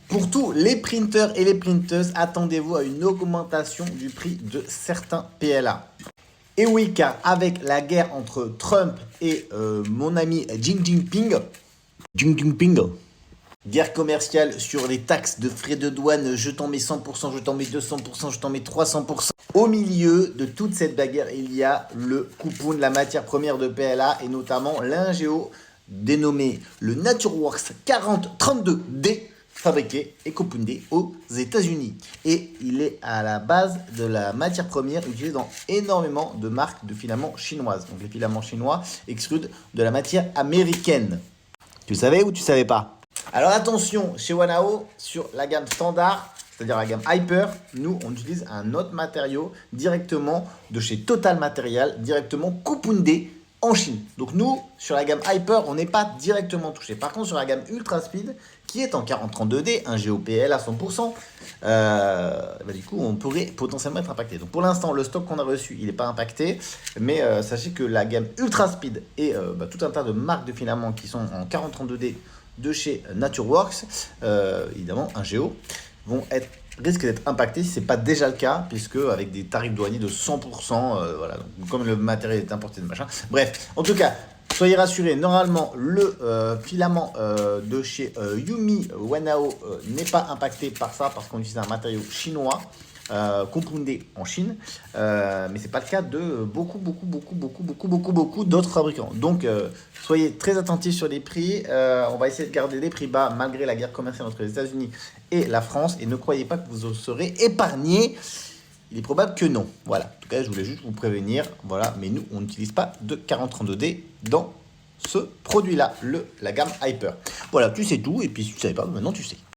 Pour tous les printers et les printeuses, attendez-vous à une augmentation du prix de certains PLA. Et oui, car avec la guerre entre Trump et mon ami Xi Jinping, guerre commerciale sur les taxes de frais de douane, je t'en mets 100%, je t'en mets 200%, je t'en mets 300%. Au milieu de toute cette bagarre, il y a le coupon de la matière première de PLA et notamment l'Ingéo dénommé le NatureWorks 4032D, fabriqué et copundé aux États-Unis. Et il est à la base de la matière première utilisée dans énormément de marques de filaments chinoises. Donc les filaments chinois extrudent de la matière américaine. Tu le savais ou tu ne savais pas? Alors attention, chez Wanao, sur la gamme standard, c'est-à-dire la gamme Hyper, nous on utilise un autre matériau directement de chez Total Material, directement copundé en Chine. Donc nous, sur la gamme Hyper, on n'est pas directement touché. Par contre, sur la gamme Ultra Speed, qui est en 4032D, un GOPL à 100%, du coup, on pourrait potentiellement être impacté. Donc pour l'instant, le stock qu'on a reçu, il n'est pas impacté, mais sachez que la gamme Ultra Speed et tout un tas de marques de filaments qui sont en 4032D de chez NatureWorks, évidemment, un Géo, risquent d'être impactés si ce n'est pas déjà le cas, puisque avec des tarifs douaniers de 100%, voilà, donc, comme le matériel est importé de machin. Bref, en tout cas, soyez rassurés, normalement, le filament de chez Yumi Wanao n'est pas impacté par ça, parce qu'on utilise un matériau chinois, compoundé en Chine, mais c'est pas le cas de beaucoup d'autres fabricants. Donc soyez très attentifs sur les prix. On va essayer de garder les prix bas malgré la guerre commerciale entre les États-Unis et la France, et ne croyez pas que vous serez épargnés. Il est probable que non. Voilà. En tout cas, je voulais juste vous prévenir. Voilà. Mais nous, on n'utilise pas de 4032D dans ce produit-là, la gamme Hyper. Voilà, tu sais tout. Et puis, si tu ne savais pas, maintenant tu sais.